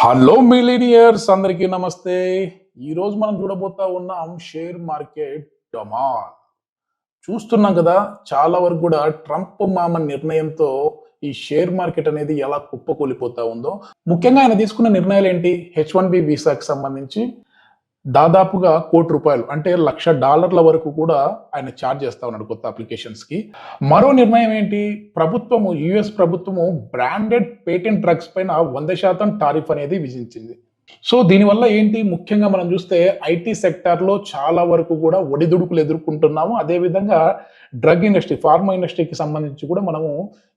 Hello millionaires అందరికీ నమస్తే. ఈరోజు మనం చూడబోతా ఉన్నాం షేర్ మార్కెట్ డమాల్. చూస్తున్నాం కదా, చాలా వరకు కూడా ట్రంప్ మామ నిర్ణయంతో ఈ షేర్ మార్కెట్ అనేది ఎలా కుప్పకూలిపోతా ఉందో. ముఖ్యంగా ఆయన తీసుకున్న నిర్ణయాలు ఏంటి? H1B వీసాకి సంబంధించి దాదాపుగా ₹1,00,00,000 అంటే $1,00,000 వరకు కూడా ఆయన ఛార్జ్ చేస్తా ఉన్నాడు కొత్త అప్లికేషన్స్‌కి. మరో నిర్ణయం ఏంటి? యుఎస్ ప్రభుత్వము బ్రాండెడ్ పేటెంట్ డ్రగ్స్ పైన 100% టారిఫ్ అనేది విధించింది. సో దీనివల్ల ఏంటి? ముఖ్యంగా మనం చూస్తే ఐటీ సెక్టార్‌లో చాలా వరకు కూడా ఒడిదుడుకులు ఎదుర్కొంటున్నాము. అదేవిధంగా డ్రగ్ ఇండస్ట్రీ, ఫార్మా ఇండస్ట్రీకి సంబంధించి కూడా మనము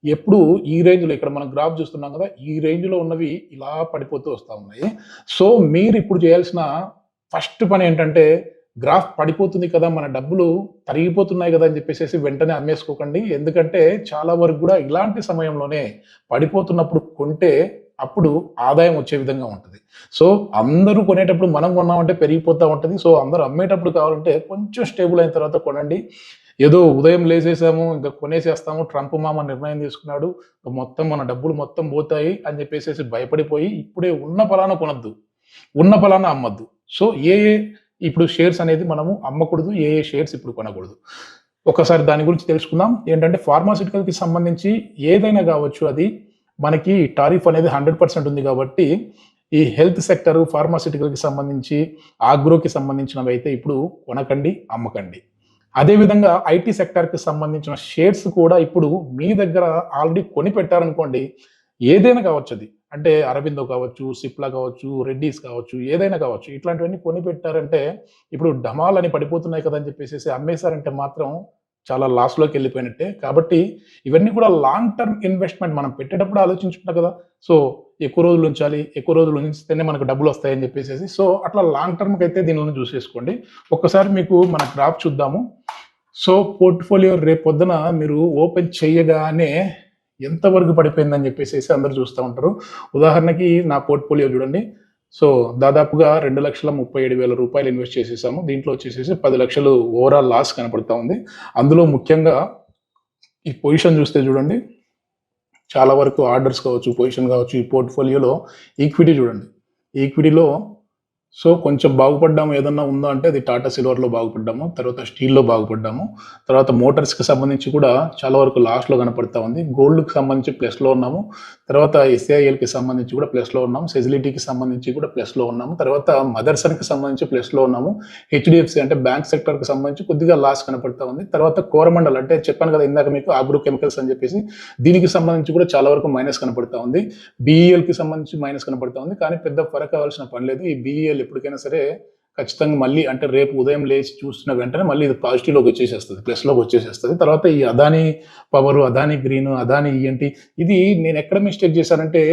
ఎప్పుడు ఈ రేంజ్‌లో ఇక్కడ మనం గ్రాఫ్ చూస్తున్నాం కదా, ఈ రేంజ్‌లో ఉన్నవి ఇలా పడిపోతూ వస్తా ఉన్నాయి. సో మీరు ఇప్పుడు చేయాల్సిన ఫస్ట్ పని ఏంటంటే, గ్రాఫ్ పడిపోతుంది కదా, మన డబ్బులు తరిగిపోతున్నాయి కదా అని చెప్పేసేసి వెంటనే అమ్మేసుకోకండి. ఎందుకంటే చాలా వరకు కూడా ఇలాంటి సమయంలోనే పడిపోతున్నప్పుడు కొంటే అప్పుడు ఆదాయం వచ్చే విధంగా ఉంటది. సో అందరూ కొనేటప్పుడు మనం కొన్నామంటే పెరిగిపోతా ఉంటది. సో అందరూ అమ్మేటప్పుడు కావాలంటే కొంచెం స్టేబుల్ అయిన తర్వాత కొనండి. ఏదో ఉదయం లేసేసాము, ఇంకా కొనేసేస్తాము, ట్రంప్ మామ నిర్ణయం తీసుకున్నాడు, మొత్తం మన డబ్బులు మొత్తం పోతాయి అని చెప్పేసేసి భయపడిపోయి ఇప్పుడే ఉన్న పలానా కొనొద్దు, ఉన్న పలానా అమ్మొద్దు. సో ఇప్పుడు షేర్స్ అనేది మనము అమ్మకూడదు, షేర్స్ ఇప్పుడు కొనకూడదు. ఒకసారి దాని గురించి తెలుసుకుందాం. ఏంటంటే ఫార్మాస్యూటికల్‌కి సంబంధించి ఏదైనా కావచ్చు, అది మనకి టారిఫ్ అనేది 100% ఉంది కాబట్టి ఈ హెల్త్ సెక్టర్, ఫార్మాస్యూటికల్‌కి సంబంధించి, ఆగ్రోకి సంబంధించినవి అయితే ఇప్పుడు కొనకండి, అమ్మకండి. అదేవిధంగా ఐటీ సెక్టార్‌కి సంబంధించిన షేర్స్ కూడా ఇప్పుడు మీ దగ్గర ఆల్రెడీ కొని పెట్టారనుకోండి, ఏదైనా కావచ్చు అది. అంటే అరబిందో కావచ్చు, సిప్లా కావచ్చు, రెడ్డీస్ కావచ్చు, ఏదైనా కావచ్చు. ఇట్లాంటివన్నీ కొని పెట్టారంటే ఇప్పుడు డమాల్ అని పడిపోతున్నాయి కదా అని చెప్పేసేసి అమ్మేశారంటే మాత్రం చాలా లాస్‌లోకి వెళ్ళిపోయినట్టే. కాబట్టి ఇవన్నీ కూడా లాంగ్ టర్మ్ ఇన్వెస్ట్‌మెంట్. మనం పెట్టేటప్పుడు ఆలోచించుకుంటాం కదా, సో ఎక్కువ రోజులు ఉంచాలి, ఎక్కువ రోజులు ఉంచితేనే మనకు డబ్బులొస్తాయని చెప్పేసేసి. సో అట్లా లాంగ్ టర్మ్‌కైతే దీనిని చూసేసుకోండి. ఒక్కసారి మీకు మన గ్రాఫ్ చూద్దాము. సో పోర్ట్‌ఫోలియో రేపొద్దున మీరు ఓపెన్ చేయగానే ఎంతవరకు పడిపోయిందని చెప్పేసేసి అందరూ చూస్తా ఉంటారు. ఉదాహరణకి నా పోర్ట్‌ఫోలియో చూడండి. సో దాదాపుగా రూ. 2,37,000 ఇన్వెస్ట్ చేసేసాము. దీంట్లో వచ్చేసేసి 10,00,000 ఓవరాల్ లాస్ కనపడతా ఉంది. అందులో ముఖ్యంగా ఈ పొజిషన్ చూస్తే చూడండి, చాలా వరకు ఆర్డర్స్ కావచ్చు, పొజిషన్ కావచ్చు, ఈ పోర్ట్‌ఫోలియోలో ఈక్విటీ చూడండి. ఈక్విటీలో సో కొంచెం బాగుపడ్డాము, ఏదన్నా ఉందా అంటే అది టాటా సిల్వర్‌లో బాగుపడ్డాము. తర్వాత స్టీల్‌లో బాగుపడ్డాము. తర్వాత మోటార్స్‌కి సంబంధించి కూడా చాలా వరకు లాస్‌లో కనపడతా ఉంది. గోల్డ్‌కి సంబంధించి ప్లస్‌లో ఉన్నాము. తర్వాత ఎస్ఐఎల్‌కి సంబంధించి కూడా ప్లస్‌లో ఉన్నాము. సెజిలిటీకి సంబంధించి కూడా ప్లస్‌లో ఉన్నాము. తర్వాత మదర్సన్‌కి సంబంధించి ప్లస్‌లో ఉన్నాము. హెచ్‌డిఎఫ్‌సి అంటే బ్యాంక్ సెక్టర్‌కి సంబంధించి కొద్దిగా లాస్ కనపడతా ఉంది. తర్వాత కోరమండల్ అంటే చెప్పాను కదా ఇందాక మీకు, ఆగ్రో కెమికల్స్ అని చెప్పేసి, దీనికి సంబంధించి కూడా చాలా వరకు మైనస్ కనపడతా ఉంది. బీఈఎల్‌కి సంబంధించి మైనస్ కనపడతా ఉంది. కానీ పెద్ద ఫరక్ అవ్వాల్సిన పని లేదు. ఈ బీఈఎల్ ఎప్పటికైనా సరే ఖచ్చితంగా మళ్ళీ అంటే రేపు ఉదయం లేచి చూసిన వెంటనే మళ్ళీ ఇది పాజిటివ్‌లోకి వచ్చేసేస్తది. ప్లస్‌లోకి వచ్చేసేస్తది. తర్వాత ఈ Adani power, Adani green, Adani ENT, ఇది నేను ఎక్కడ మిస్టేక్ చేశానంటే,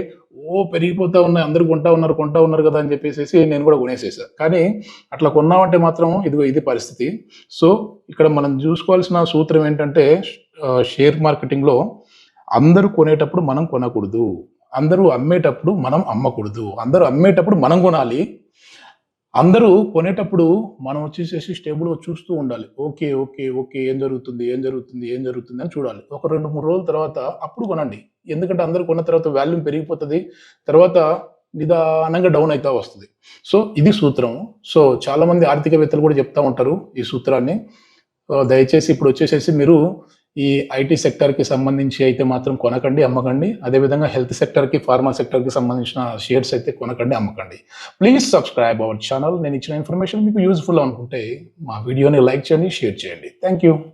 పెరిగిపోతా ఉన్నాయి, అందరూ కొంటా ఉన్నారు కదా అని చెప్పేసేసి నేను కూడా కొనేసేసా. కానీ అట్లా కొన్నామంటే మాత్రం ఇదిగో ఇది పరిస్థితి. సో ఇక్కడ మనం చూసుకోవాల్సిన సూత్రం ఏంటంటే, షేర్ మార్కెటింగ్‌లో అందరూ కొనేటప్పుడు మనం కొనకూడదు. అందరూ అమ్మేటప్పుడు మనం అమ్మకూడదు. అందరూ అమ్మేటప్పుడు మనం కొనాలి. అందరూ కొనేటప్పుడు మనం వచ్చేసేసి స్టేబుల్‌గా చూస్తూ ఉండాలి. ఓకే. ఏం జరుగుతుంది అని చూడాలి. ఒక 2, 3 రోజుల తర్వాత అప్పుడు కొనండి. ఎందుకంటే అందరూ కొన్న తర్వాత వాల్యూమ్ పెరిగిపోతది. తర్వాత నిదానంగా డౌన్ అయితా వస్తది. సో ఇది సూత్రం. సో చాలామంది ఆర్థికవేత్తలు కూడా చెప్తా ఉంటారు ఈ సూత్రాన్ని. దయచేసి ఇప్పుడు వచ్చేసేసి మీరు ఈ ఐటీ సెక్టార్‌కి సంబంధించి అయితే మాత్రం కొనకండి, అమ్మకండి. అదేవిధంగా హెల్త్ సెక్టార్‌కి, ఫార్మా సెక్టార్‌కి సంబంధించిన షేర్స్ అయితే కొనకండి, అమ్మకండి. Please subscribe our channel. నేను ఇచ్చిన ఇన్ఫర్మేషన్ మీకు యూజ్‌ఫుల్ అనుకుంటే మా వీడియోని లైక్ చేయండి, షేర్ చేయండి. Thank you.